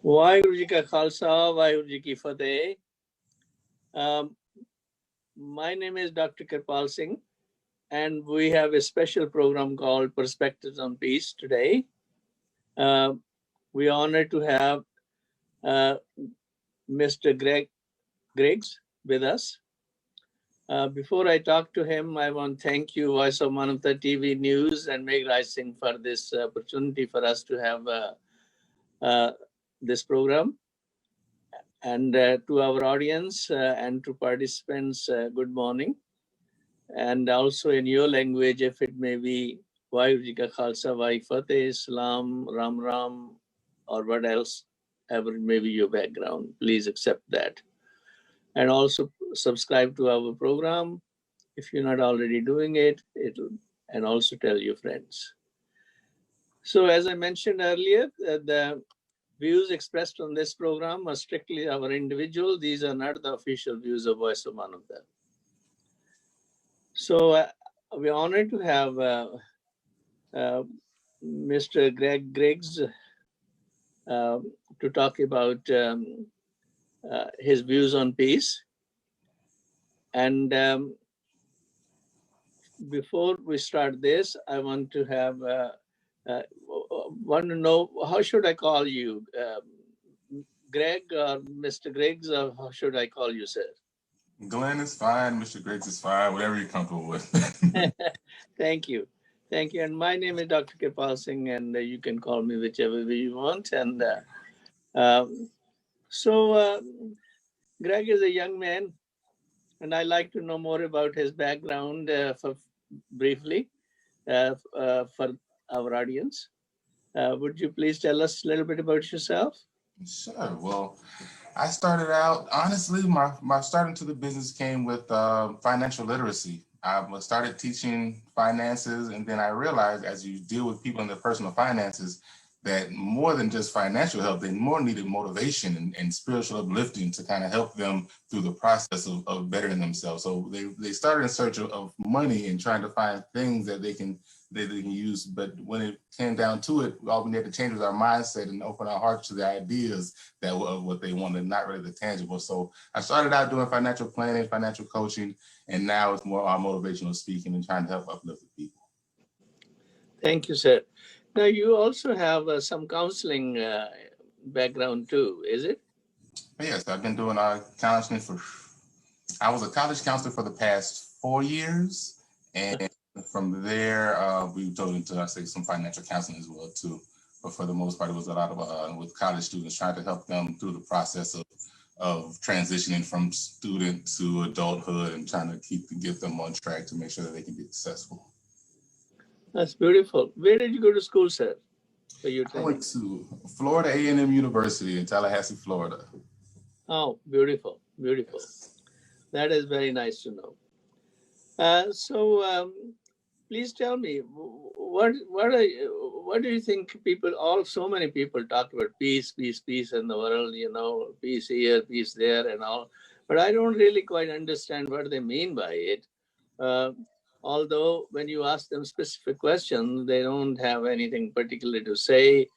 Vaheguru Ji Ka Khalsa, Vaheguru Ji Ki Fateh. My name is Dr. Kirpal Singh, and we have a special program called Perspectives on Peace today. We are honored to have Mr. Griggs with us. Before I talk to him, I want to thank you, Voice of Manavta TV News and Meghraj Singh, for this opportunity for us to have this program. And to our audience and to participants, good morning. And also in your language, if it may be Vaheguru Ji Ka Khalsa, Vahe Fateh, Islam, Ram Ram, or what else, ever it may be your background, please accept that. And also subscribe to our program if you're not already doing it, and also tell your friends. So as I mentioned earlier, the views expressed on this program are strictly our individual. These are not the official views of Voice of Manavta. So we're honored to have Mr. Griggs to talk about his views on peace. And before we start this, I want to have want to know, how should I call you? Greg or Mr. Griggs, or how should I call you, sir? Glenn is fine. Mr. Griggs is fine. Whatever you're comfortable with. Thank you. Thank you. And my name is Dr. Kirpal Singh, and you can call me whichever way you want. And Greg is a young man, and I'd like to know more about his background briefly for our audience. Would you please tell us a little bit about yourself? Sure. Well, I started out, honestly, my start into the business came with financial literacy. I started teaching finances, and then I realized as you deal with people in their personal finances, that more than just financial help, they more needed motivation and spiritual uplifting to kind of help them through the process of bettering themselves. So they started in search of money and trying to find things that they can use. But when it came down to it, all we had to change was our mindset and open our hearts to the ideas that were what they wanted, not really the tangible. So I started out doing financial planning, financial coaching, and now it's more motivational speaking and trying to help uplift the people. Thank you, sir. Now, you also have some counseling background too, is it? Yes, I've been doing counseling I was a college counselor for the past 4 years. And from there, we dove into, some financial counseling as well too. But for the most part, it was a lot of with college students, trying to help them through the process of transitioning from student to adulthood and trying to get them on track to make sure that they can be successful. That's beautiful. Where did you go to school, sir? For your training? I went to Florida A&M University in Tallahassee, Florida. Oh, beautiful, beautiful. Yes. That is very nice to know. Please tell me, what do you think so many people talk about peace in the world, peace here, peace there and all, but I don't really quite understand what they mean by it. Although when you ask them specific questions, they don't have anything particular to say.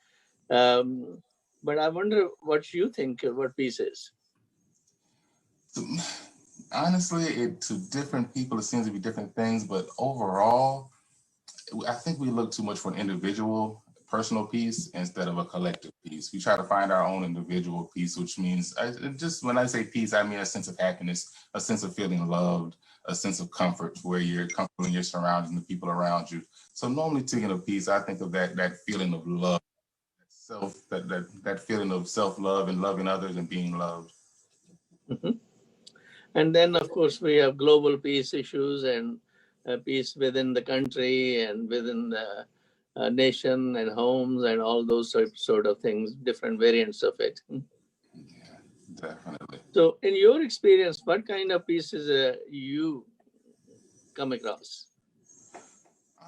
But I wonder what you think what peace is. Honestly, to different people, it seems to be different things. But overall, I think we look too much for an individual, personal peace instead of a collective peace. We try to find our own individual peace, which means, just when I say peace, I mean a sense of happiness, a sense of feeling loved, a sense of comfort where you're comfortable in your surroundings and the people around you. So normally thinking of peace, I think of that feeling of love, that feeling of self-love and loving others and being loved. Mm-hmm. And then, of course, we have global peace issues and peace within the country and within the nation and homes and all those sort of things, different variants of it. Yeah, definitely. So in your experience, what kind of pieces you come across?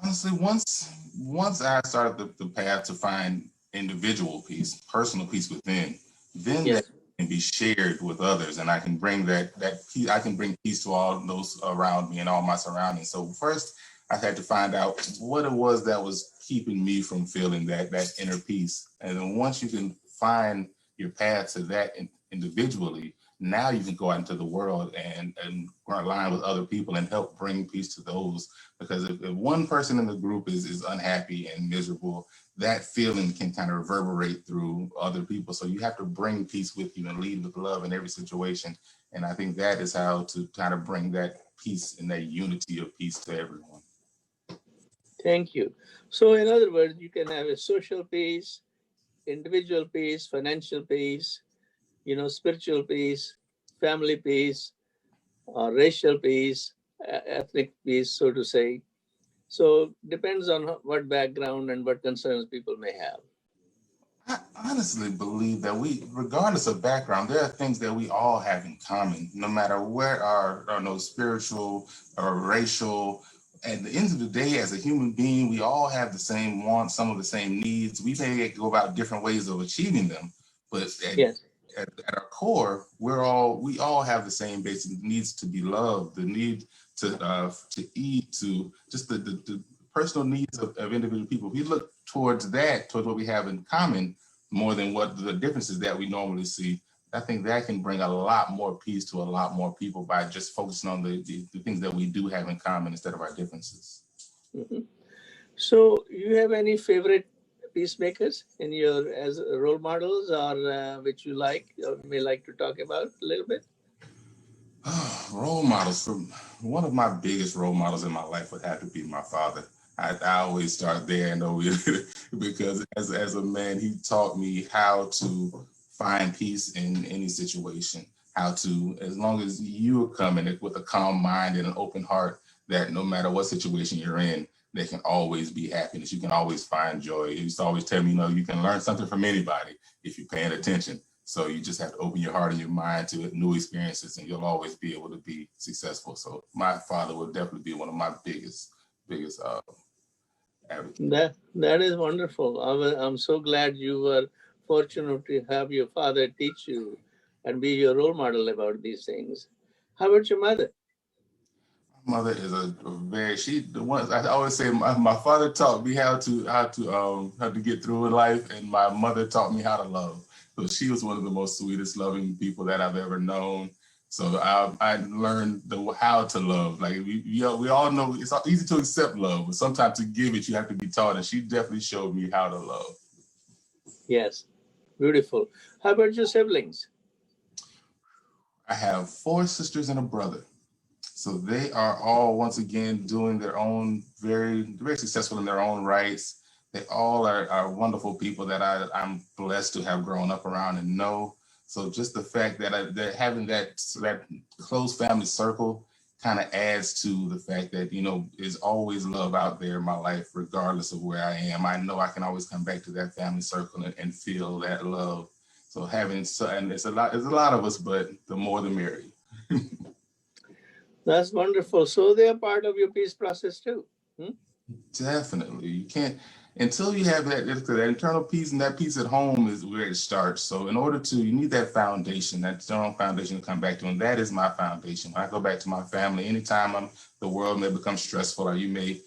Honestly, once I started the path to find individual peace, personal peace within, then yes. that can be shared with others, and I can bring that peace. I can bring peace to all those around me and all my surroundings. So first, I had to find out what it was that was keeping me from feeling that inner peace. And then once you can find your path to that individually, now you can go out into the world and align with other people and help bring peace to those. Because if one person in the group is unhappy and miserable, that feeling can kind of reverberate through other people. So you have to bring peace with you and lead with love in every situation. And I think that is how to kind of bring that peace and that unity of peace to everyone. Thank you. So in other words, you can have a social peace, individual peace, financial peace, spiritual peace, family peace, racial peace, ethnic peace, so to say. So depends on what background and what concerns people may have. I honestly believe that regardless of background, there are things that we all have in common, no matter where our spiritual or racial. At the end of the day, as a human being, we all have the same wants, some of the same needs. We may go about different ways of achieving them, but Yes. At our core, we all have the same basic needs: to be loved, the need to eat, to just the personal needs of individual people. We look towards what we have in common, more than what the differences that we normally see. I think that can bring a lot more peace to a lot more people by just focusing on the things that we do have in common instead of our differences. Mm-hmm. So you have any favorite peacemakers in your as role models, or which you like or may like to talk about a little bit? Role models. One of my biggest role models in my life would have to be my father. I always start there, because as a man, he taught me how to find peace in any situation. How to, as long as you are coming with a calm mind and an open heart, that no matter what situation you're in, there can always be happiness. You can always find joy. He used to always tell me, you can learn something from anybody if you're paying attention. So you just have to open your heart and your mind to new experiences, and you'll always be able to be successful. So my father would definitely be one of my biggest advocates. That is wonderful. I'm so glad you were fortunate to have your father teach you and be your role model about these things. How about your mother? My mother is I always say my father taught me how to get through in life, and my mother taught me how to love. So she was one of the most sweetest, loving people that I've ever known. So I learned how to love. Like we all know it's easy to accept love, but sometimes to give it, you have to be taught. And she definitely showed me how to love. Yes, beautiful. How about your siblings? I have 4 sisters and a brother. So they are all, once again, doing their own, very, very successful in their own rights. They all are wonderful people that I'm blessed to have grown up around and know. So just the fact that having that close family circle kind of adds to the fact that, there's always love out there in my life, regardless of where I am. I know I can always come back to that family circle and feel that love. So and it's a lot of us, but the more the merrier. That's wonderful. So they are part of your peace process too. Definitely. You can't, until you have that internal peace, and that peace at home is where it starts. So you need that foundation, that strong foundation to come back to. And that is my foundation. When I go back to my family, anytime the world may become stressful, or you may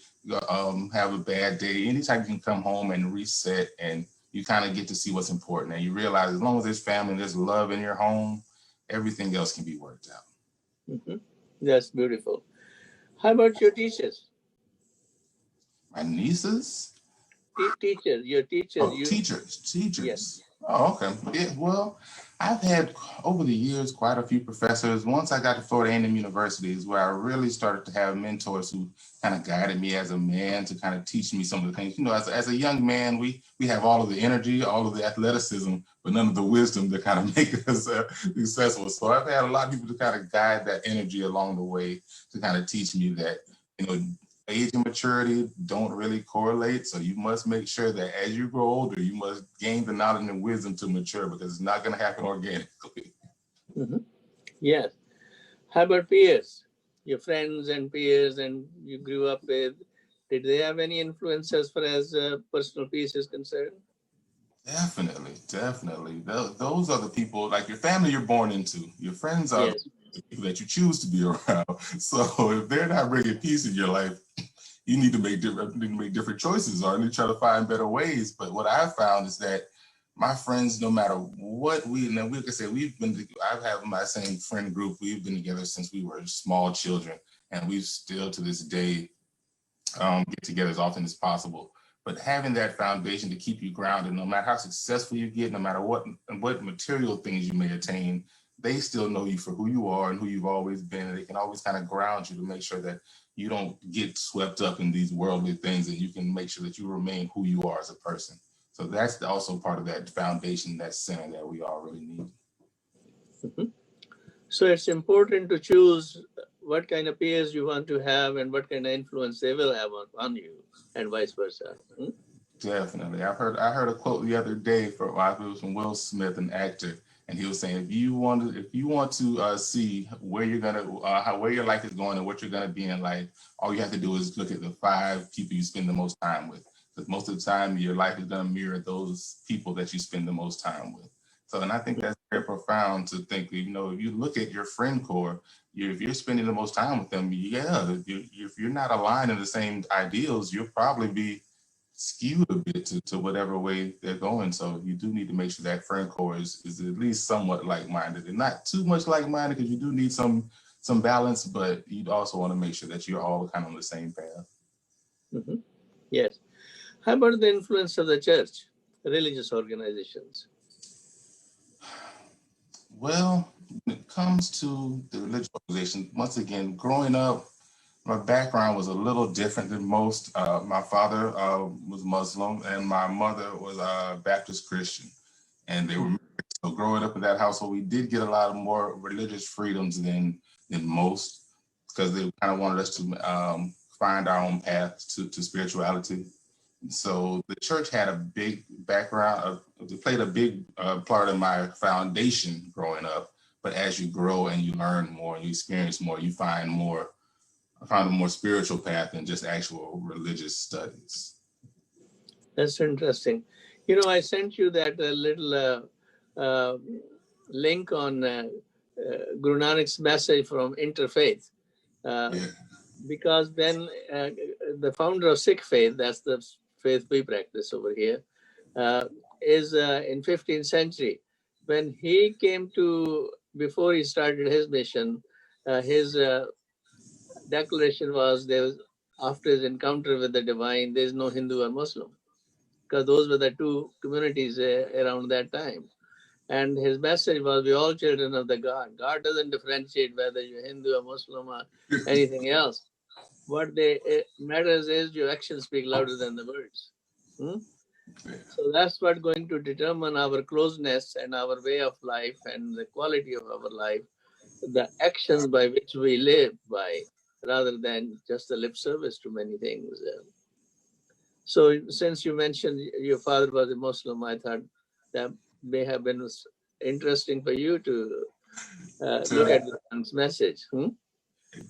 have a bad day, anytime you can come home and reset, and you kind of get to see what's important. And you realize as long as there's family and there's love in your home, everything else can be worked out. Mm-hmm. That's beautiful. How about your teachers? My nieces? Teachers, your teachers. Oh, teachers. Yes. Oh, okay. Yeah, well, I've had over the years quite a few professors. Once I got to Florida A&M University is where I really started to have mentors who kind of guided me as a man to kind of teach me some of the things. As a young man, we have all of the energy, all of the athleticism, but none of the wisdom to kind of make us successful. So I've had a lot of people to kind of guide that energy along the way to kind of teach me that, age and maturity don't really correlate. So you must make sure that as you grow older, you must gain the knowledge and wisdom to mature, because it's not going to happen organically. Mm-hmm. Yes. How about peers? Your friends and peers and you grew up with, did they have any influence as far as personal peace is concerned? Definitely. Those are the people, like your family you're born into. Your friends are the people that you choose to be around. So if they're not bringing peace in your life, you need to make different choices, or you need to try to find better ways. But what I've found is that my friends, no matter what we can say, I have my same friend group. We've been together since we were small children, and we still to this day get together as often as possible. But having that foundation to keep you grounded, no matter how successful you get, no matter what material things you may attain, they still know you for who you are and who you've always been. And they can always kind of ground you to make sure that you don't get swept up in these worldly things, and you can make sure that you remain who you are as a person. So that's also part of that foundation, that center that we all really need. Mm-hmm. So it's important to choose what kind of peers you want to have and what kind of influence they will have on you, and vice versa. Hmm? Definitely. I heard a quote the other day it was from Will Smith, an actor, and he was saying, if you want to see where you're gonna where your life is going and what you're gonna be in life, all you have to do is look at the 5 people you spend the most time with. Because most of the time, your life is gonna mirror those people that you spend the most time with. So, and I think that's very profound to think. If you look at your friend core, if you're spending the most time with them, if you're not aligned in the same ideals, you'll probably be skewed a bit to whatever way they're going. So you do need to make sure that friend core is at least somewhat like-minded, and not too much like-minded, because you do need some balance, but you'd also want to make sure that you're all kind of on the same path. Mm-hmm. Yes. How about the influence of the church, religious organizations? Well, when it comes to the religious organization, once again, growing up, my background was a little different than most. My father was Muslim, and my mother was a Baptist Christian, and they were married. So growing up in that household, we did get a lot of more religious freedoms than most, because they kind of wanted us to find our own path to spirituality. So the church had a big background. They played a big part in my foundation growing up. But as you grow and you learn more and you experience more, you find more. I found a more spiritual path than just actual religious studies. That's interesting. I sent you that little link on Guru Nanak's message from Interfaith. Yeah. Because when the founder of Sikh faith, that's the faith we practice over here, is in 15th century. When he came before he started his mission, his declaration was, after his encounter with the divine, there is no Hindu or Muslim, because those were the 2 communities around that time. And his message was, we all children of the God. God doesn't differentiate whether you're Hindu or Muslim or anything else. What matters is your actions speak louder than the words. So that's what going to determine our closeness and our way of life and the quality of our life, the actions by which we live by, rather than just the lip service to many things. So since you mentioned your father was a Muslim, I thought that may have been interesting for you to look at this message.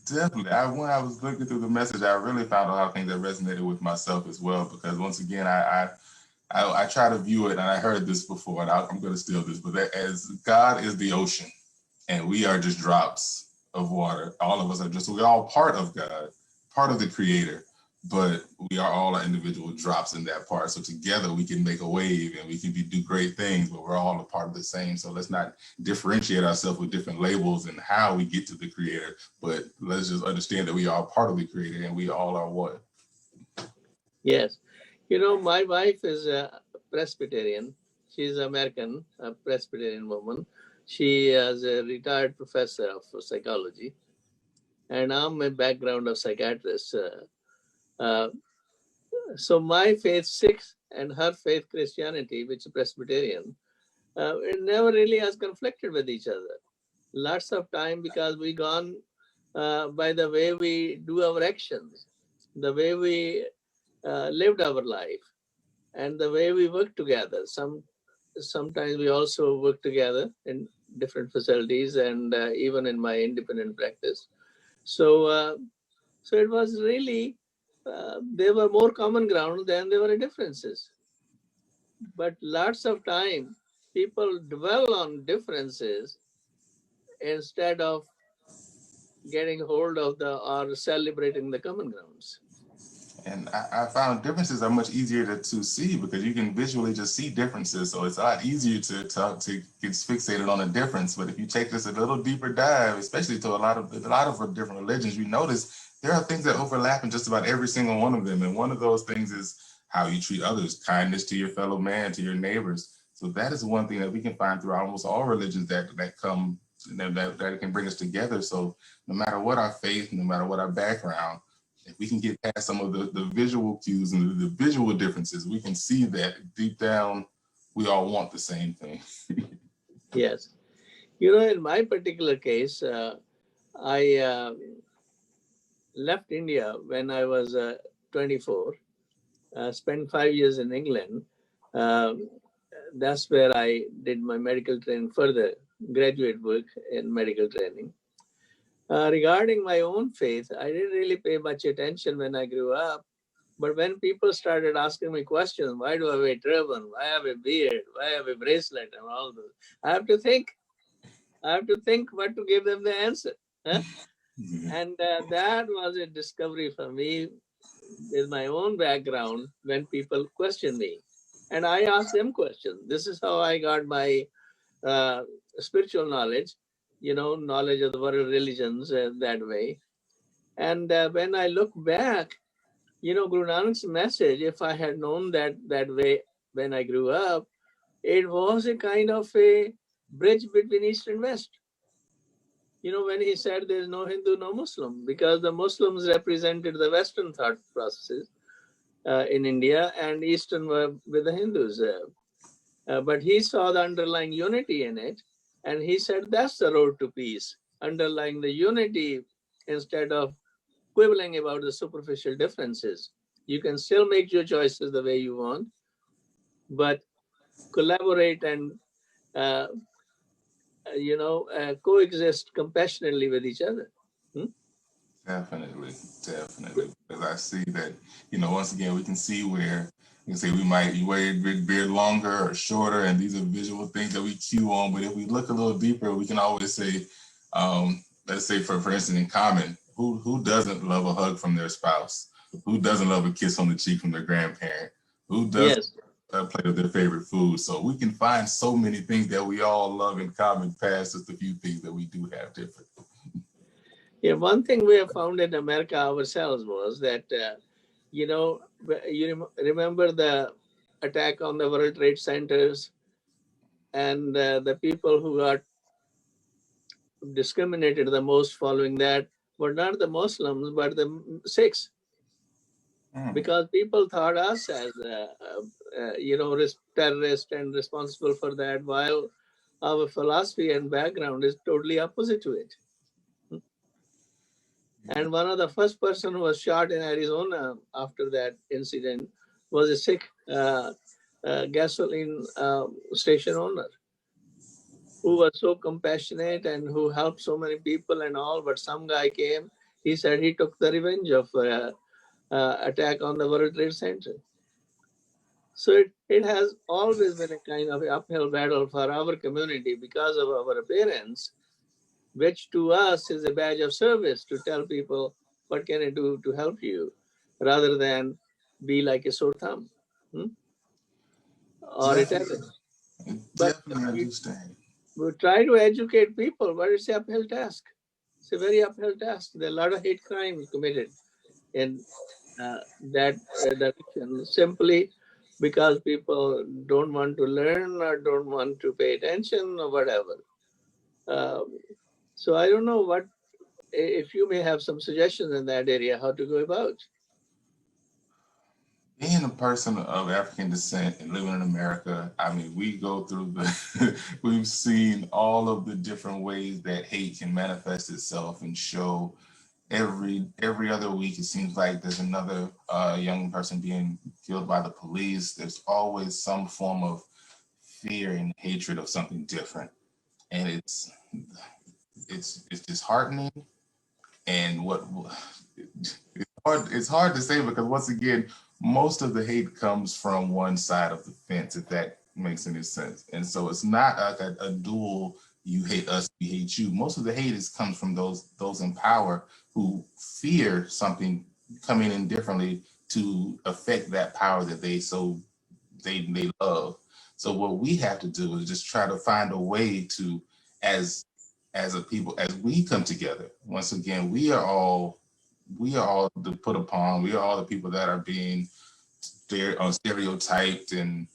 Definitely. When I was looking through the message, I really found a lot of things that resonated with myself as well, because once again, I try to view it, and I heard this before, and I'm going to steal this, but as God is the ocean, and we are just drops of water. All of us we're all part of God, part of the Creator, but we are all individual drops in that part. So together we can make a wave and we can do great things, but we're all a part of the same. So let's not differentiate ourselves with different labels and how we get to the Creator, but let's just understand that we are part of the Creator and we all are one. Yes. My wife is a Presbyterian. She's American, a Presbyterian woman. She is a retired professor of psychology, and I'm a background of psychiatrist. So my faith, Sikh, and her faith, Christianity, which is Presbyterian, it never really has conflicted with each other. Lots of time, because we gone by the way we do our actions, the way we lived our life, and the way we work together. Sometimes we also work together in different facilities, and even in my independent practice. So it was really, there were more common ground than there were differences. But lots of time, people dwell on differences instead of getting hold of or celebrating the common grounds. And I found differences are much easier to see because you can visually just see differences. So it's a lot easier to get fixated on a difference. But if you take this a little deeper dive, especially to a lot of different religions, you notice there are things that overlap in just about every single one of them. And one of those things is how you treat others, kindness to your fellow man, to your neighbors. So that is one thing that we can find through almost all religions that come that can bring us together. So no matter what our faith, no matter what our background, if we can get past some of the visual cues and the visual differences, we can see that deep down, we all want the same thing. Yes. You know, in my particular case, I left India when I was 24, spent 5 years in England. Um, that's where I did my medical training further, graduate work in medical training. Regarding my own faith, I didn't really pay much attention when I grew up. But when people started asking me questions, why do I wear turban? Why have a beard? Why have a bracelet and all those? I have to think. I have to think what to give them the answer. Huh? And that was a discovery for me with my own background when people question me. And I ask them questions. This is how I got my spiritual knowledge, knowledge of the world religions that way. And when I look back, Guru Nanak's message, if I had known that way when I grew up, it was a kind of a bridge between East and West. When he said there's no Hindu, no Muslim, because the Muslims represented the Western thought processes in India and Eastern were with the Hindus. But he saw the underlying unity in it. And he said that's the road to peace, underlying the unity instead of quibbling about the superficial differences. You can still make your choices the way you want, but collaborate and coexist compassionately with each other. Definitely. Because I see that, once again, we can see where you can say we might wear beard longer or shorter, and these are visual things that we cue on. But if we look a little deeper, we can always say, let's say for instance, in common, who doesn't love a hug from their spouse? Who doesn't love a kiss on the cheek from their grandparent? Who doesn't play with their favorite food? So we can find so many things that we all love in common, past just a few things that we do have different. Yeah, one thing we have found in America ourselves was that, you remember the attack on the World Trade Centers, and the people who got discriminated the most following that were not the Muslims, but the Sikhs. Because people thought us as, terrorists and responsible for that, while our philosophy and background is totally opposite to it. And one of the first person who was shot in Arizona after that incident was a Sikh gasoline station owner who was so compassionate and who helped so many people and all. But some guy came, he said he took the revenge of attack on the World Trade Center. So it has always been a kind of uphill battle for our community because of our appearance, which to us is a badge of service to tell people what can I do to help you, rather than be like a sore thumb or a terrorist. Definitely understand. We try to educate people, but it's an uphill task. It's a very uphill task. There are a lot of hate crimes committed in that direction, simply because people don't want to learn or don't want to pay attention or whatever. So I don't know what, if you may have some suggestions in that area, how to go about. Being a person of African descent and living in America, I mean, we go through we've seen all of the different ways that hate can manifest itself and show. Every other week, it seems like there's another young person being killed by the police. There's always some form of fear and hatred of something different, and it's disheartening. And it's hard to say, because once again, most of the hate comes from one side of the fence, if that makes any sense. And so it's not like a dual, you hate us, we hate you. Most of the hate comes from those in power who fear something coming in differently to affect that power that they love. So what we have to do is just try to find a way to, as a people, as we come together. Once again, we are all the put upon. We are all the people that are being stereotyped and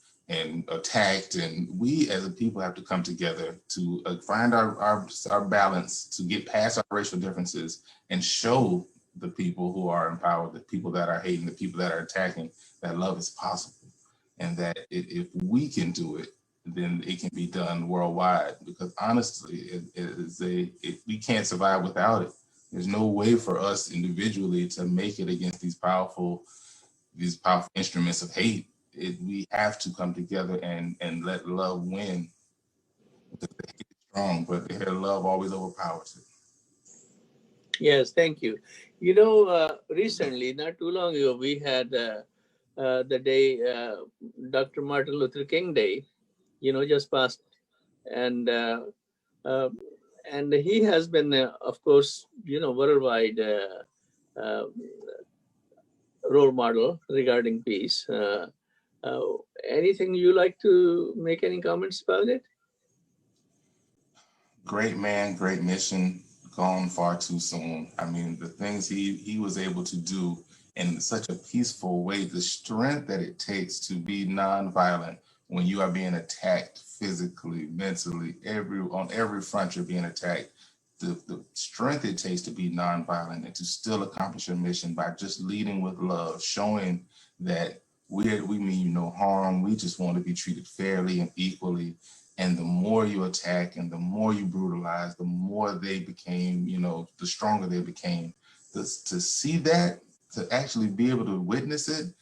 attacked, and we as a people have to come together to find our balance, to get past our racial differences and show the people who are in power, the people that are hating, the people that are attacking, that love is possible, and that if we can do it, then it can be done worldwide. Because honestly, we can't survive without it. There's no way for us individually to make it against these powerful instruments of hate. We have to come together and let love win. Because the hate is strong, but the love always overpowers it. Yes, thank you. Recently, not too long ago, we had the day, Dr. Martin Luther King Day, just passed. And uh, and he has been, of course, worldwide role model regarding peace. Uh, Anything you like to make any comments about it? Great man, great mission, gone far too soon. I mean, the things he was able to do in such a peaceful way, the strength that it takes to be nonviolent when you are being attacked physically, mentally, on every front you're being attacked. The strength it takes to be nonviolent and to still accomplish your mission by just leading with love, showing that we mean you no harm. We just want to be treated fairly and equally. And the more you attack and the more you brutalize, the more they became, the stronger they became. To see that, to actually be able to witness it,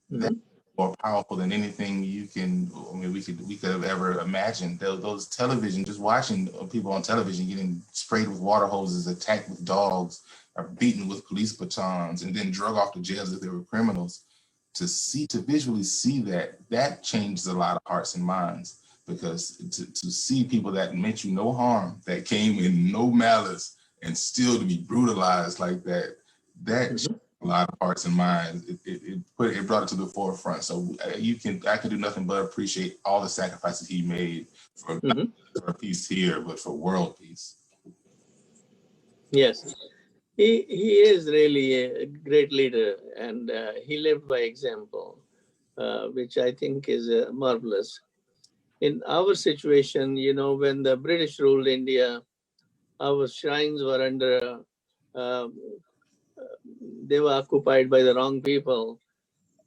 that's more powerful than anything we could have ever imagined. Those television, just watching people on television getting sprayed with water hoses, attacked with dogs, or beaten with police batons, and then drug off to jail as if they were criminals. To visually see that changes a lot of hearts and minds. Because to see people that meant you no harm, that came in no malice, and still to be brutalized like that a lot of hearts and minds. It brought it to the forefront. So I can do nothing but appreciate all the sacrifices he made for not for peace here, but for world peace. Yes, he is really a great leader, and he lived by example, which I think is marvelous. In our situation, when the British ruled India, our shrines were they were occupied by the wrong people,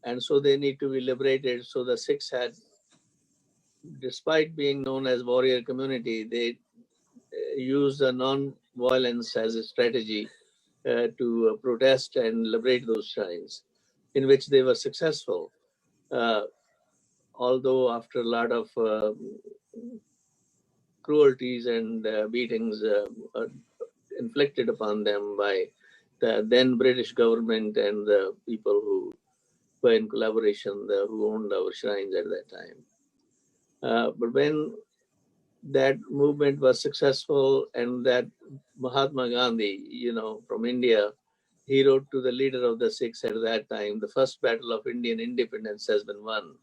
and so they need to be liberated. So the Sikhs had, despite being known as warrior community, they used the non-violence as a strategy to protest and liberate those shrines, in which they were successful. Although after a lot of cruelties and beatings inflicted upon them by the then British government and the people who were in collaboration, who owned our shrines at that time. But when that movement was successful, and that Mahatma Gandhi, from India, he wrote to the leader of the Sikhs at that time, the first battle of Indian independence has been won.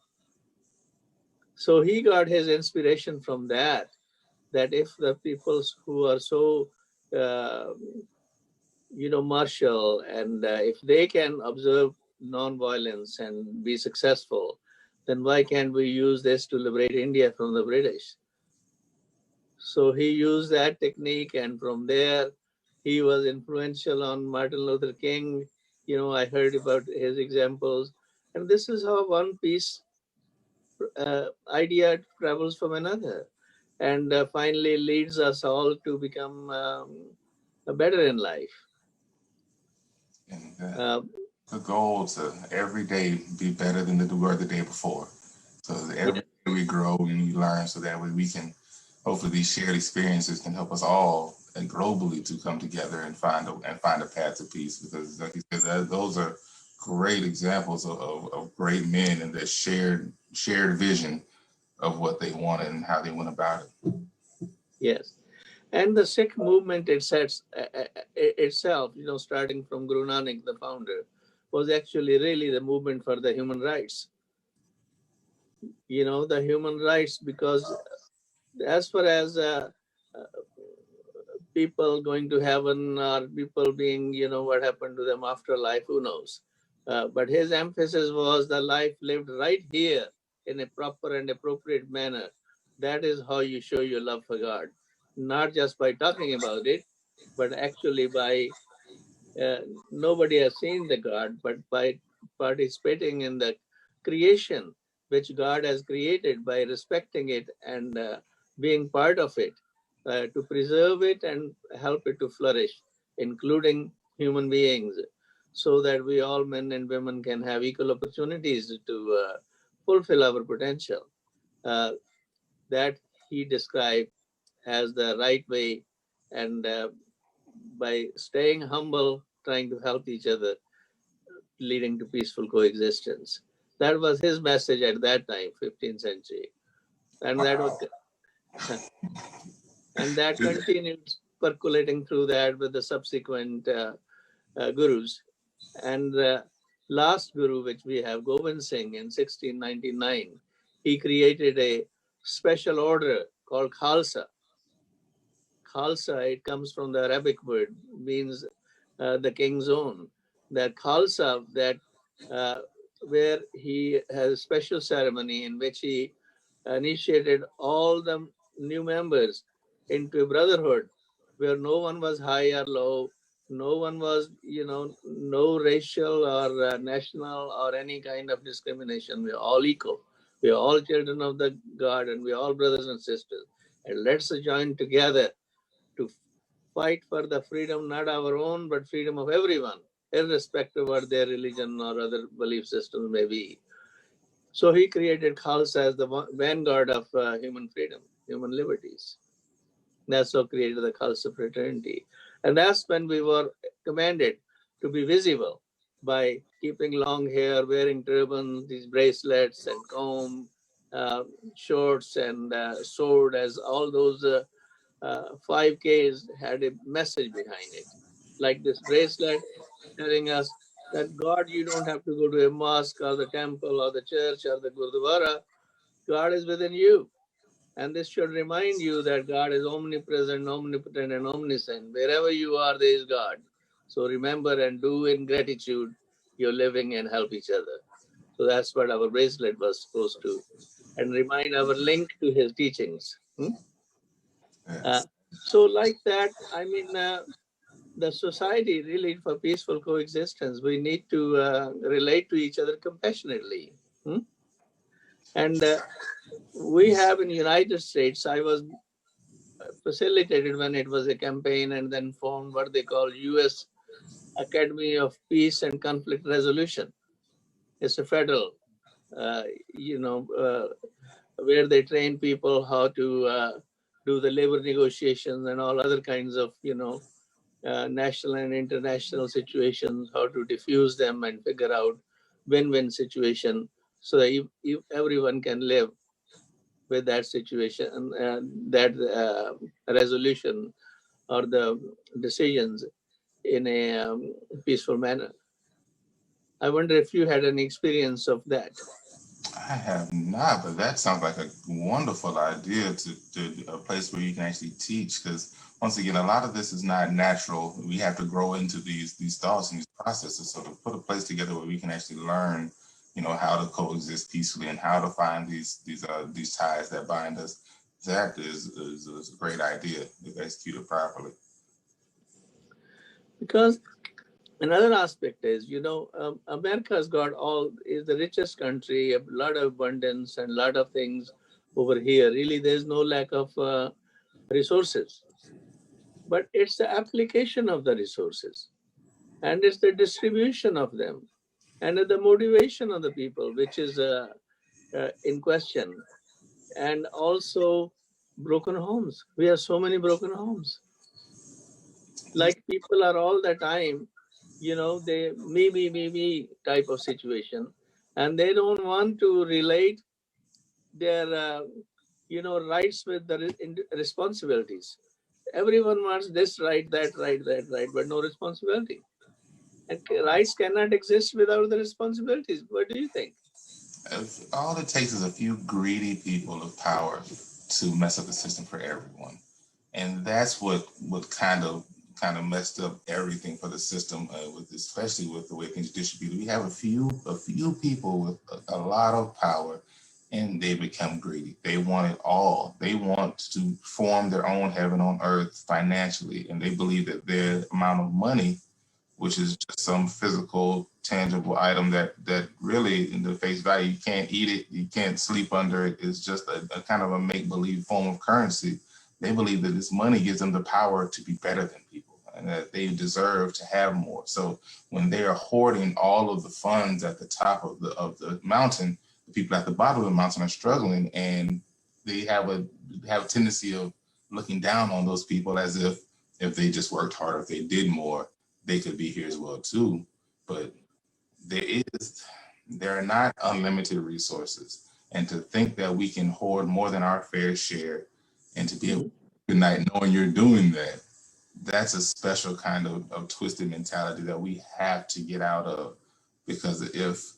So he got his inspiration from that if the peoples who are so, martial, and if they can observe non-violence and be successful, then why can't we use this to liberate India from the British? So he used that technique, and from there, he was influential on Martin Luther King. I heard about his examples, and this is how one piece idea travels from another, and finally leads us all to become better in life. And the goal to every day be better than the were the day before. So every day we grow and we learn, so that way we can, hopefully these shared experiences can help us all and globally to come together and find a path to peace. Because like you said, those are great examples of great men and their shared vision of what they wanted and how they went about it. Yes. And the Sikh movement itself, starting from Guru Nanak, the founder, was actually really the movement for the human rights. The human rights, because as far as people going to heaven or people being, what happened to them after life, who knows? But his emphasis was the life lived right here in a proper and appropriate manner. That is how you show your love for God, not just by talking about it, but actually by nobody has seen the God, but by participating in the creation which God has created, by respecting it and being part of it, to preserve it and help it to flourish, including human beings, so that we all, men and women, can have equal opportunities to fulfill our potential. That he described as the right way, and by staying humble, trying to help each other, leading to peaceful coexistence. That was his message at that time, 15th century. And that was, and that continued percolating through that with the subsequent gurus. And the last guru, which we have, Gobind Singh, in 1699, he created a special order called Khalsa. Khalsa, it comes from the Arabic word, means the king's own. That Khalsa, that where he has a special ceremony in which he initiated all the new members into a brotherhood, where no one was high or low, no one was, no racial or national or any kind of discrimination. We are all equal. We are all children of the God, and we are all brothers and sisters. And let's join together to fight for the freedom, not our own, but freedom of everyone, irrespective of what their religion or other belief systems may be. So he created Khalsa as the vanguard of human freedom, human liberties. That's how created the Khalsa fraternity. And that's when we were commanded to be visible by keeping long hair, wearing turbans, these bracelets and comb, shorts and sword, as all those 5Ks had a message behind it. Like this bracelet telling us that God, you don't have to go to a mosque or the temple or the church or the Gurdwara. God is within you. And this should remind you that God is omnipresent, omnipotent, and omniscient. Wherever you are, there is God. So remember and do in gratitude your living and help each other. So that's what our bracelet was supposed to, and remind our link to his teachings. So like that, I mean, the society really, for peaceful coexistence, we need to relate to each other compassionately. And we have in the United States, I was facilitated when it was a campaign and then formed what they call U.S. Academy of Peace and Conflict Resolution. It's a federal, where they train people how to do the labor negotiations and all other kinds of, national and international situations, how to diffuse them and figure out win-win situation so that everyone can live with that situation and that resolution or the decisions in a peaceful manner. I wonder if you had any experience of that. I have not, but that sounds like a wonderful idea to a place where you can actually teach. Because once again, a lot of this is not natural. We have to grow into these thoughts and these processes. So to put a place together where we can actually learn, how to coexist peacefully and how to find these ties that bind us, that is a great idea if executed properly. Because another aspect is, America's got is the richest country, a lot of abundance and a lot of things over here. Really, there's no lack of resources. But it's the application of the resources, and it's the distribution of them, and the motivation of the people, which is in question. And also broken homes. We have so many broken homes. Like people are all the time, they me type of situation, and they don't want to relate their rights with the responsibilities. Everyone wants this right, that right, that right, but no responsibility. And rights cannot exist without the responsibilities. What do you think? All it takes is a few greedy people of power to mess up the system for everyone, and that's what kind of messed up everything for the system. With especially with the way things are distributed, we have a few people with a lot of power, and they become greedy. They want it all. They want to form their own heaven on earth financially, and they believe that their amount of money, which is just some physical, tangible item that really, in the face value, you can't eat it, you can't sleep under it. It's just a kind of a make-believe form of currency. They believe that this money gives them the power to be better than people and that they deserve to have more. So when they are hoarding all of the funds at the top of the mountain, the people at the bottom of the mountain are struggling, and they have a tendency of looking down on those people as if they just worked harder, if they did more, they could be here as well too. But there are not unlimited resources, and to think that we can hoard more than our fair share and to be able to good night knowing you're doing that, that's a special kind of twisted mentality that we have to get out of. Because if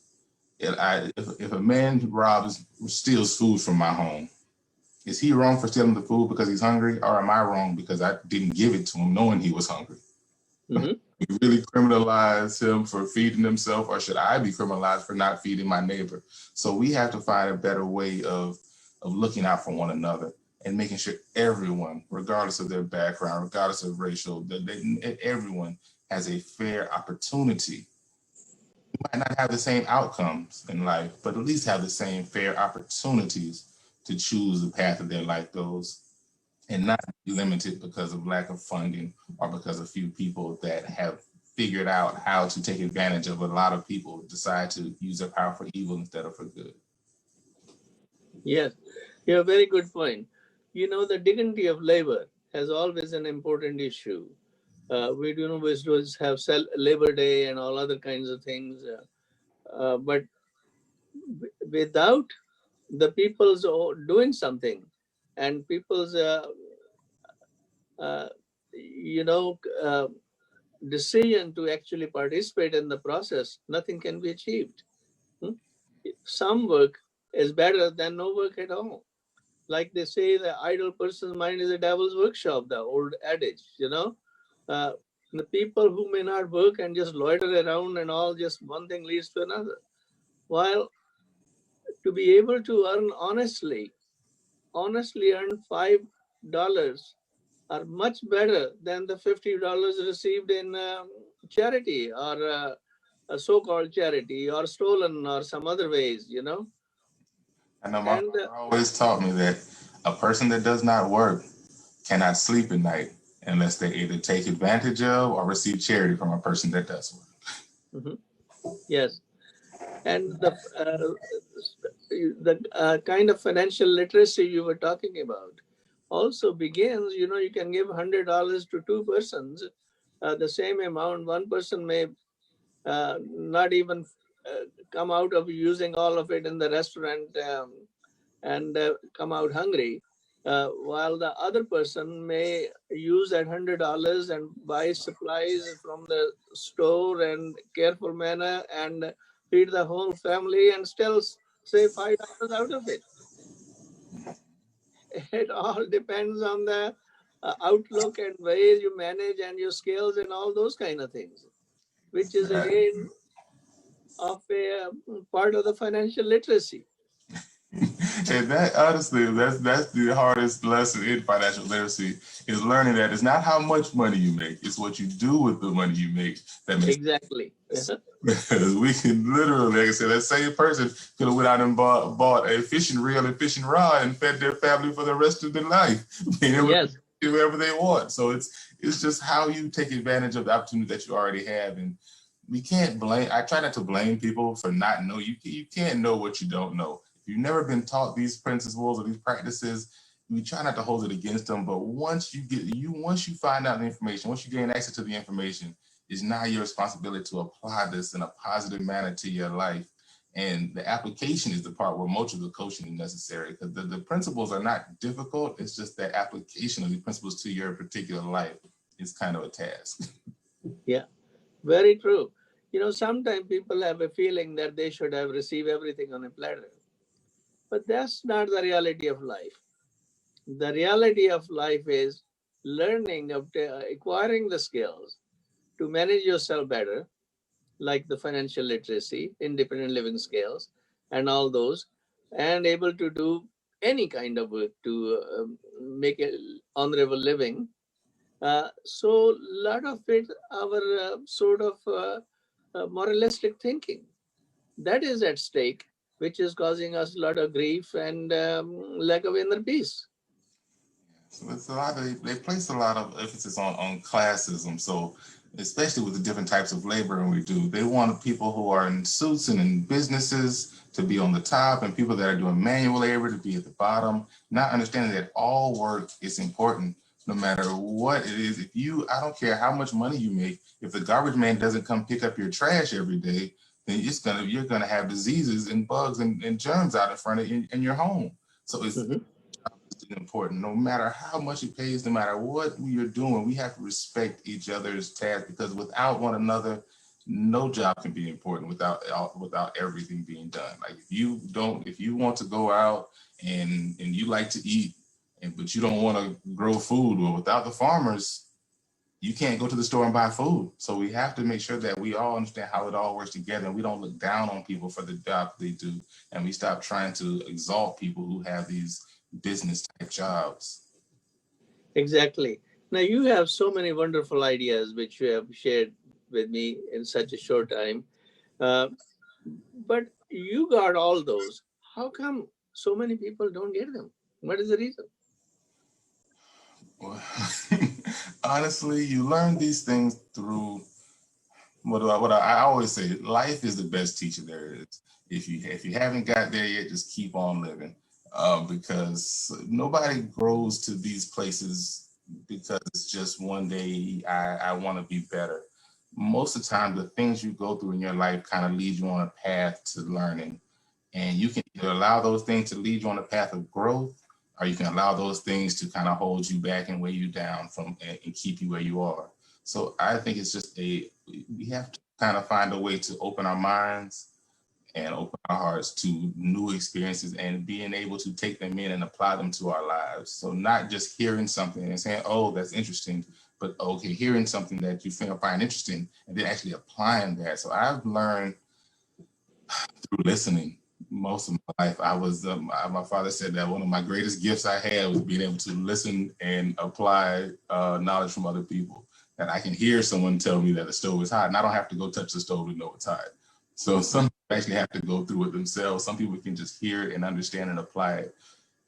a man steals food from my home, is he wrong for stealing the food because he's hungry, or am I wrong because I didn't give it to him knowing he was hungry? Mm-hmm. We really criminalize him for feeding himself, or should I be criminalized for not feeding my neighbor? So we have to find a better way of looking out for one another and making sure everyone, regardless of their background, regardless of racial, that everyone has a fair opportunity. We might not have the same outcomes in life, but at least have the same fair opportunities to choose the path that their life goes, and not be limited because of lack of funding or because a few people that have figured out how to take advantage of a lot of people decide to use their power for evil instead of for good. Yes, you have a very good point. You know, the dignity of labor has always an important issue. We do know we have Labor Day and all other kinds of things, but without the people's doing something and people's, decision to actually participate in the process, nothing can be achieved. Some work is better than no work at all. Like they say, the idle person's mind is a devil's workshop, the old adage, the people who may not work and just loiter around and all, just one thing leads to another. While to be able to earn honestly earn $5 are much better than the $50 received in charity or a so-called charity or stolen or some other ways, I know my father always taught me that a person that does not work cannot sleep at night unless they either take advantage of or receive charity from a person that does work. Mm-hmm. Yes. And the kind of financial literacy you were talking about also begins, you can give $100 to two persons, the same amount. One person may not even come out of using all of it in the restaurant and come out hungry, while the other person may use that $100 and buy supplies from the store and careful manner and feed the whole family and still save $5 out of it. It all depends on the outlook and ways you manage and your skills and all those kind of things, which is again of a part of the financial literacy. And that, honestly, that's the hardest lesson in financial literacy, is learning that it's not how much money you make, it's what you do with the money you make that makes exactly. Because we can literally, like I said, that same person could have went out and bought a fishing reel and fishing rod and fed their family for the rest of their life. Being able to do whatever they want. So it's just how you take advantage of the opportunity that you already have. And we can't blame, I try not to blame people for not knowing. You can't know what you don't know. If you've never been taught these principles or these practices, we try not to hold it against them. But once you find out the information, once you gain access to the information, it's now your responsibility to apply this in a positive manner to your life. And the application is the part where much of the coaching is necessary, because the principles are not difficult. It's just that application of the principles to your particular life is kind of a task. Yeah, very true. Sometimes people have a feeling that they should have received everything on a platter. But that's not the reality of life. The reality of life is learning, acquiring the skills to manage yourself better, like the financial literacy, independent living skills, and all those, and able to do any kind of work to make an honorable living. So, a lot of it, our sort of moralistic thinking, that is at stake, which is causing us a lot of grief and lack of inner peace. So it's a lot of, they place a lot of emphasis on classism. So especially with the different types of labor we do, they want people who are in suits and in businesses to be on the top and people that are doing manual labor to be at the bottom, not understanding that all work is important no matter what it is. If you, I don't care how much money you make, if the garbage man doesn't come pick up your trash every day, then you're gonna have diseases and bugs and germs out in front of you in your home. So it's important. No matter how much it pays, no matter what we are doing, we have to respect each other's tasks because without one another, no job can be important without everything being done. Like if you want to go out and you like to eat, but you don't want to grow food, well, without the farmers, you can't go to the store and buy food. So we have to make sure that we all understand how it all works together and we don't look down on people for the job they do. And we stop trying to exalt people who have these business type jobs. Exactly. Now, you have so many wonderful ideas which you have shared with me in such a short time. Uh, but you got all those. How come so many people don't get them? What is the reason? Well, honestly, you learn these things through what I always say. Life is the best teacher there is. If you haven't got there yet, just keep on living, because nobody grows to these places because it's just one day I want to be better. Most of the time, the things you go through in your life kind of lead you on a path to learning. And you can either allow those things to lead you on a path of growth, or you can allow those things to kind of hold you back and weigh you down and keep you where you are. So I think it's just we have to kind of find a way to open our minds and open our hearts to new experiences and being able to take them in and apply them to our lives. So not just hearing something and saying, oh, that's interesting, but okay, hearing something that you find interesting and then actually applying that. So I've learned through listening most of my life. My father said that one of my greatest gifts I had was being able to listen and apply knowledge from other people. That I can hear someone tell me that the stove is hot, and I don't have to go touch the stove to know it's hot. So some people actually have to go through it themselves. Some people can just hear it and understand and apply it.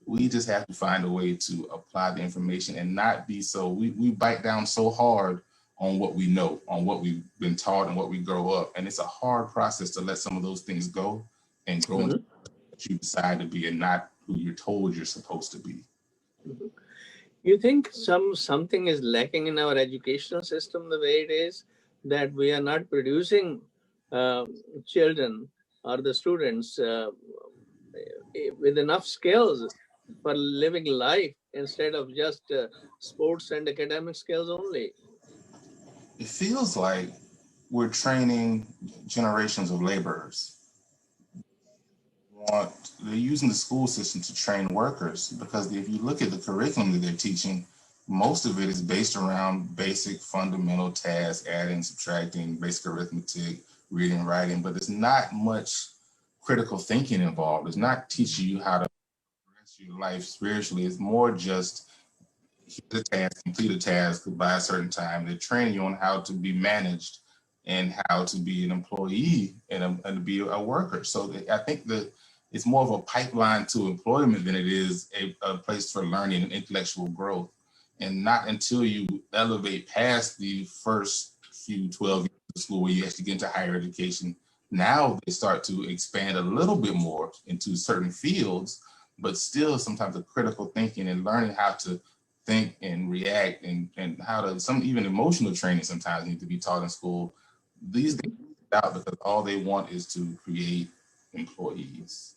We just have to find a way to apply the information and not be so, we bite down so hard on what we know, on what we've been taught and what we grow up. And it's a hard process to let some of those things go and grow into what you decide to be and not who you're told you're supposed to be. You think something is lacking in our educational system the way it is, that we are not producing uh, children or the students with enough skills for living life instead of just sports and academic skills only? It feels like we're training generations of laborers. They're using the school system to train workers because if you look at the curriculum that they're teaching, most of it is based around basic fundamental tasks, adding, subtracting, basic arithmetic, reading, writing, but there's not much critical thinking involved. It's not teaching you how to progress your life spiritually. It's more just here's a task, complete a task by a certain time. They're training you on how to be managed and how to be an employee and to be a worker. So I think that it's more of a pipeline to employment than it is a place for learning and intellectual growth. And not until you elevate past the first few 12 years of school where you actually get into higher education, now they start to expand a little bit more into certain fields, but still sometimes the critical thinking and learning how to think and react and how to, some even emotional training sometimes need to be taught in school. These things out because all they want is to create employees.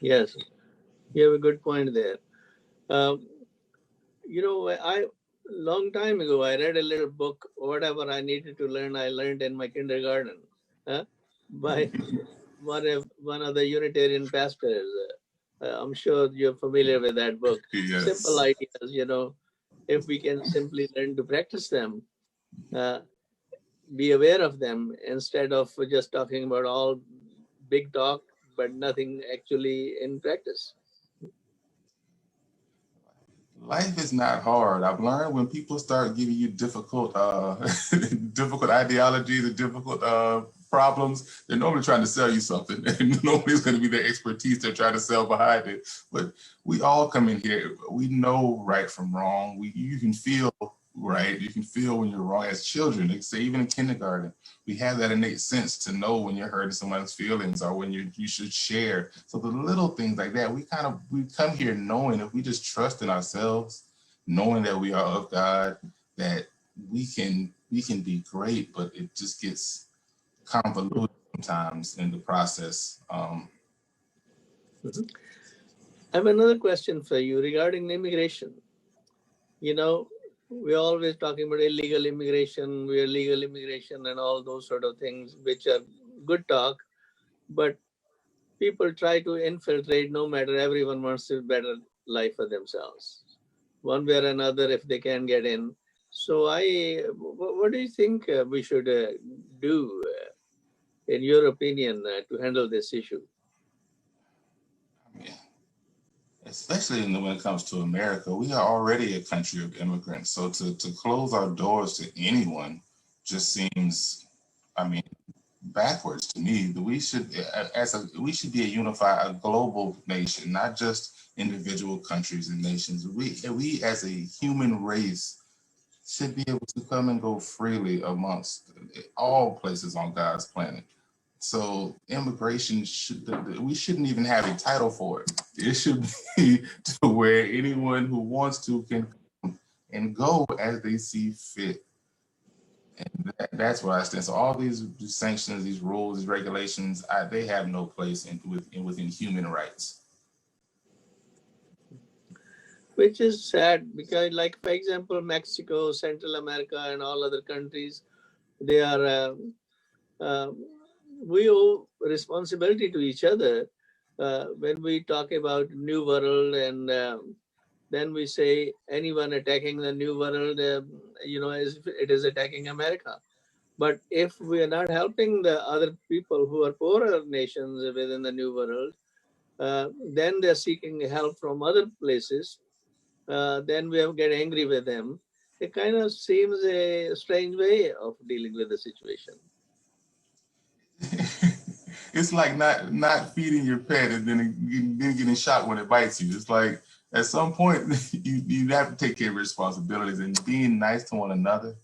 Yes, you have a good point there. Um, I long time ago, I read a little book. Whatever I needed to learn, I learned in my kindergarten, by one of the Unitarian pastors. I'm sure you're familiar with that book. Simple Yes. ideas, if we can simply learn to practice them, be aware of them instead of just talking about all big talk, but nothing actually in practice. Life is not hard. I've learned when people start giving you difficult, difficult ideologies and difficult problems, they're normally trying to sell you something, and nobody's going to be their expertise they're trying to sell behind it. But we all come in here. We know right from wrong. You can feel right. You can feel when you're wrong. As children, they say even in kindergarten, we have that innate sense to know when you're hurting someone's feelings or when you should share. So the little things like that, we come here knowing if we just trust in ourselves, knowing that we are of God, that we can be great, but it just gets convoluted sometimes in the process. I have another question for you regarding immigration. We're always talking about illegal immigration, we're legal immigration and all those sort of things, which are good talk, but people try to infiltrate no matter, everyone wants a better life for themselves, one way or another, if they can get in. So what do you think we should do, in your opinion, to handle this issue? Yeah. Especially when it comes to America, we are already a country of immigrants. So to close our doors to anyone just seems, I mean, backwards to me. That we should be a global nation, not just individual countries and nations. We as a human race should be able to come and go freely amongst all places on God's planet. So immigration we shouldn't even have a title for it. It should be to where anyone who wants to can come and go as they see fit. And that's where I stand. So all these sanctions, these rules, these regulations, they have no place within human rights. Which is sad because, like, for example, Mexico, Central America, and all other countries, they are, we owe responsibility to each other when we talk about New World, and then we say anyone attacking the New World, it is attacking America. But if we are not helping the other people who are poorer nations within the New World, then they're seeking help from other places. Then we get angry with them. It kind of seems a strange way of dealing with the situation. It's like not feeding your pet and then getting shot when it bites you. It's like at some point you have to take care of responsibilities and being nice to one another,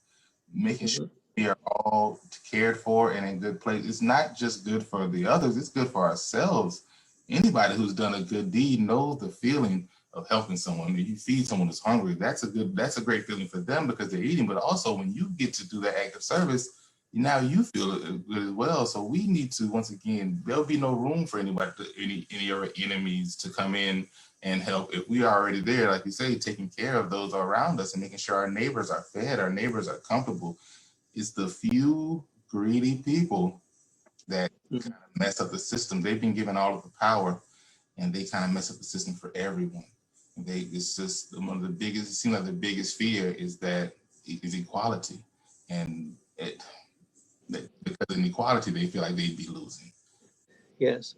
making sure we are all cared for and in a good place. It's not just good for the others, it's good for ourselves. Anybody who's done a good deed knows the feeling of helping someone. When you feed someone who's hungry, that's a great feeling for them because they're eating, but also when you get to do that act of service, now you feel good as well. So we need to, once again, there'll be no room for anybody, any of our enemies to come in and help if we are already there, like you say, taking care of those around us and making sure our neighbors are fed, our neighbors are comfortable. It's the few greedy people that kind of mess up the system. They've been given all of the power and they kind of mess up the system for everyone. It's just one of the biggest, it seems like the biggest fear is equality. And because of inequality, they feel like they'd be losing. Yes.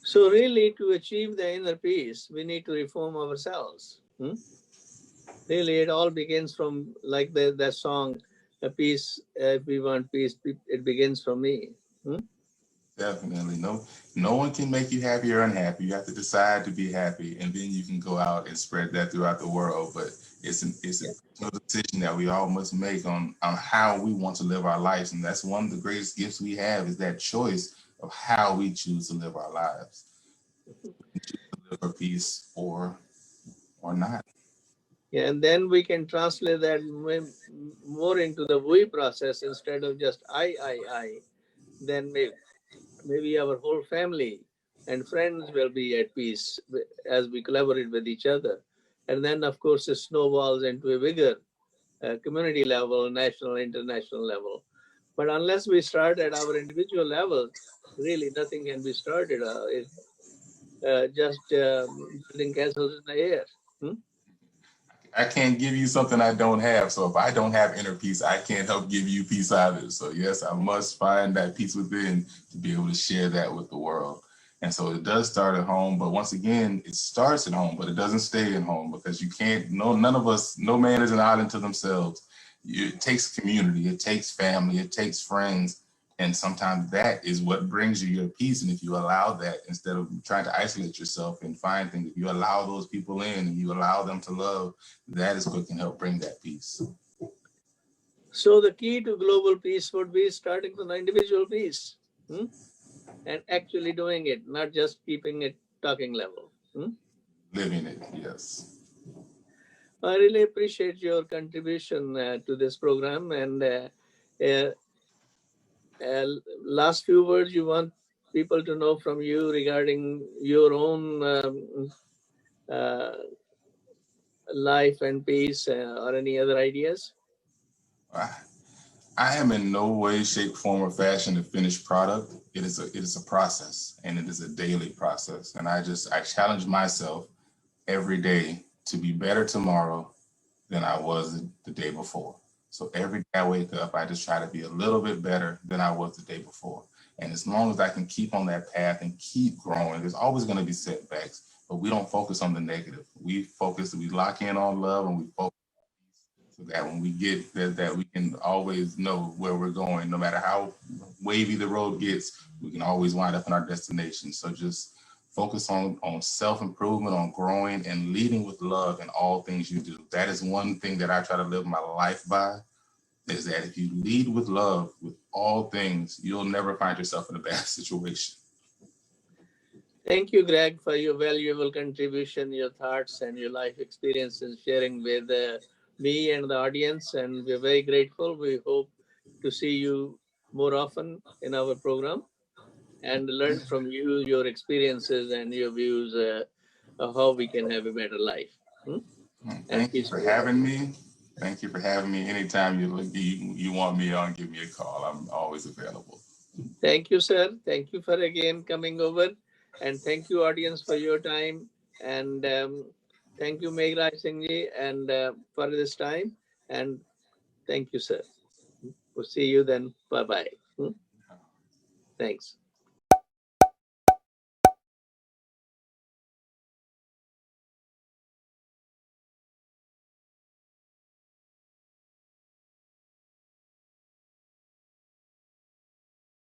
So really, to achieve the inner peace, we need to reform ourselves. Really, it all begins from, like that song, "A peace, if we want peace, it begins from me." Definitely. No one can make you happy or unhappy. You have to decide to be happy, and then you can go out and spread that throughout the world. But it's a decision that we all must make on how we want to live our lives. And that's one of the greatest gifts we have is that choice of how we choose to live our lives. We can choose to live for peace or not. Yeah, and then we can translate that more into the we process instead of just I. Then maybe our whole family and friends will be at peace as we collaborate with each other. And then, of course, it snowballs into a bigger community level, national, international level. But unless we start at our individual level, really nothing can be started. It's just building castles in the air. I can't give you something I don't have. So if I don't have inner peace, I can't help give you peace either. So yes, I must find that peace within to be able to share that with the world. And so it does start at home, but once again, it starts at home, but it doesn't stay at home because you can't, none of us, no man is an island to themselves. It takes community, it takes family, it takes friends. And sometimes that is what brings you your peace. And if you allow that, instead of trying to isolate yourself and find things, if you allow those people in and you allow them to love, that is what can help bring that peace. So the key to global peace would be starting from the individual peace and actually doing it, not just keeping it talking level. Living it, yes. I really appreciate your contribution to this program. And last few words you want people to know from you regarding your own life and peace or any other ideas? I am in no way, shape, form, or fashion a finished product. It is a process, and it is a daily process. And I challenge myself every day to be better tomorrow than I was the day before. So every day I wake up, I just try to be a little bit better than I was the day before. And as long as I can keep on that path and keep growing, there's always going to be setbacks, but we don't focus on the negative. We lock in on love, and we focus so that when we get that we can always know where we're going. No matter how wavy the road gets, we can always wind up in our destination. So just focus on self-improvement, on growing and leading with love in all things you do. That is one thing that I try to live my life by, is that if you lead with love with all things, you'll never find yourself in a bad situation. Thank you, Greg, for your valuable contribution, your thoughts and your life experiences sharing with me and the audience. And we're very grateful. We hope to see you more often in our program and learn from you, your experiences and your views of how we can have a better life. Thank you for having me. Thank you for having me. Anytime you want me on, give me a call. I'm always available. Thank you, sir. Thank you for again coming over. And thank you, audience, for your time. And thank you, Meghraj Singh ji, and for this time. And thank you, sir. We'll see you then. Bye-bye. Thanks.